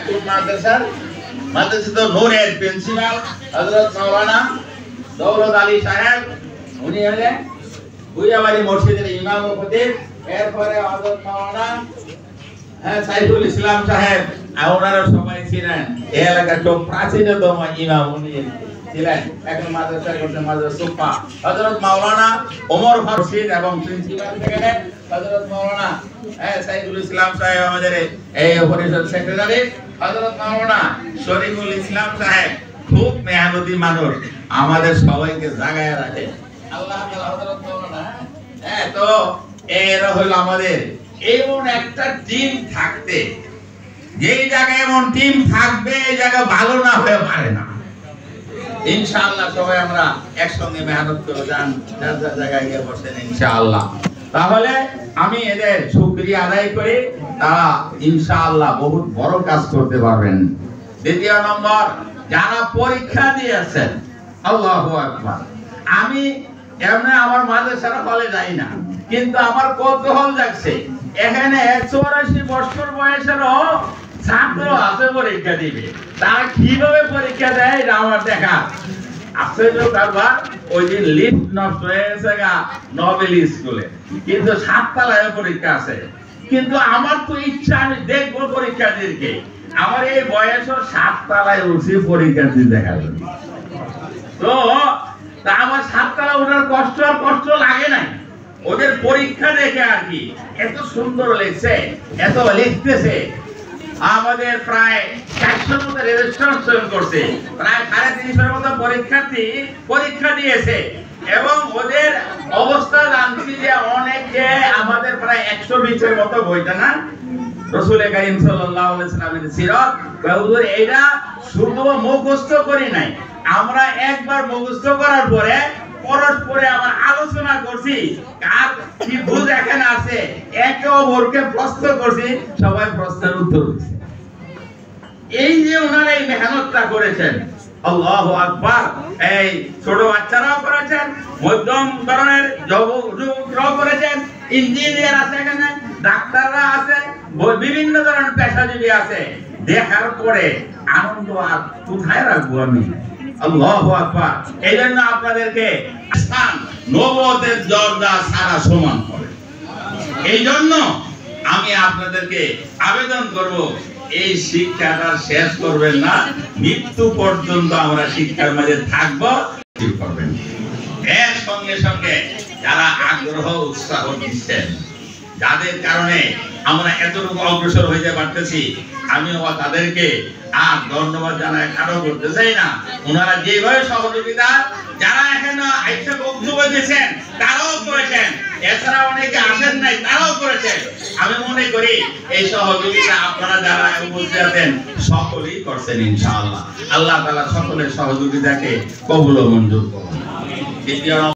কোন মাদ্রাসার মাদ্রাসা নূরের প্রিন্সিপাল হযরত মাওলানা দৌলত আলী সাহেব, উনি হলেন ভুইয়াবাড়ি মসজিদের ইমাম ও খতিব। এরপরে হযরত মাওলানা সাইফুল ইসলাম সাহেব, ওনারা সবাই ছিলেন এই এলাকার খুব প্রাচীনতম ইমাম উনি ছিলেন। এখন মাদ্রাসা করতে মাদ্রাসা সুফা। হযরত মাওলানা ওমর ফারুক এবং প্রিন্সিপাল সেক্রেটারি হযরত মাওলানা সাইফুল ইসলাম সাহেব, আমাদের এই পরিষদ সেক্রেটারি হযরত মাওলানা শরীফুল ইসলাম সাহেব, খুব মেহনতি মানুষ, আমাদের সবাইকে জাগায় রাখে আল্লাহ তাআলা। হযরত মাওলানা তো এর হলো আমাদের এমন একটা টিম থাকতে, যেই জায়গায় এমন টিম থাকবে এই জায়গা ভালো না হয়ে পারে না। ইনশাআল্লাহ সবাই আমরা একসঙ্গে মেহনত করে যান, যার যার জায়গায় গিয়ে বসেন ইনশাআল্লাহ। তাহলে আমি এদের শুকরিয়া আদায় করি, তারা ইনশাআল্লাহ বহুত বড় কাজ করতে পারবেন। দ্বিতীয় নম্বর, যারা পরীক্ষা দিয়েছেন, আল্লাহু আকবার। আমি এমনি আমার মাদ্রাসার হলে যাই না, কিন্তু আমার কৌতূহল জাগছে, এখানে 84 বছর বয়সেরও ছাত্র আছে পরীক্ষা দিবে। তারা কিভাবে পরীক্ষা দেয় এটা আমার দেখা আশ্চর্য কারবার। ওই দিন লিফট নষ্ট হয়ে গেছে নোবেল স্কুলে, কিন্তু 7 তলায় পরীক্ষা আছে। কিন্তু আমার তো ইচ্ছা, আমি দেখবো পরীক্ষার্থীকে। আমার এই বয়সও 7 তলায় উঠছি পরীক্ষার্থী দেখার জন্য। তো আমার 7 তলা ওঠার কষ্ট লাগে নাই, ওদের পরীক্ষা দেখে আর কি। এত সুন্দর লিখছে, এত লিখতেছে। আমাদের প্রায় 400 মতো রেজিস্ট্রেশন করছে, প্রায় 350 মতো পরীক্ষার্থী পরীক্ষা দিয়েছে। এবং ওদের অবস্থা জানছি যে অনেকে আমাদের প্রায় 120 এর মতো বইটা না রাসূল কারীম সাল্লাল্লাহু আলাইহি ওয়াসাল্লামের সিরাত, হুজুর এটা শুধু মুখস্থ করি নাই, আমরা একবার মুখস্থ করার পরে পরস্পরে আমরা আলোচনা করছি, কার কি ভুল এখানে আছে, একে অপরকে প্রশ্ন করছি, সবাই প্রশ্নের উত্তর দিয়েছে। এই যে ওনারা এই মেহনতটা করেছেন, আল্লাহু আকবার। এই ছোট বাচ্চারাও করেছেন, মধ্যম ধরনের যুবকরাও করেছেন, ইঞ্জিনিয়ার আছে এখানে, ডাক্তাররা আছে, বিভিন্ন ধরনের পেশাজীবী আছে। দেখার পরে আনন্দ আর কোথায় রাখবো আমি, আল্লাহু আকবার। এইজন্য আপনাদেরকে স্থান নবুয়তের দরজা সারা সমান করে। এইজন্য আমি আপনাদেরকে আবেদন করব, এই শিক্ষাটা শেষ করবেন না, মৃত্যু পর্যন্ত আমরা শিক্ষার মাঝে থাকবো করবেন। এর সঙ্গে সঙ্গে যারা আগ্রহ উৎসাহ দিচ্ছেন, যাদের কারণে আমরা এতটুকু অগ্রসর হইতে পারতেছি, আমিও তাদেরকে আর ধন্যবাদ জানাই খাটো করতে চাই না। ওনারা যেভাবে সহযোগিতা, যারা এখানে আইসা বক্তব্য দিয়েছেন তারাও করেছেন, এছাড়া অনেকে আসেন নাই তারাও করেছেন। আমি মনে করি এই সহযোগিতা আপনারা যারা উপস্থিত আছেন সকলেই করছেন ইনশাআল্লাহ। আল্লাহ তাআলা সকলের সহযোগিতাকে কবুল ও মঞ্জুর করুন।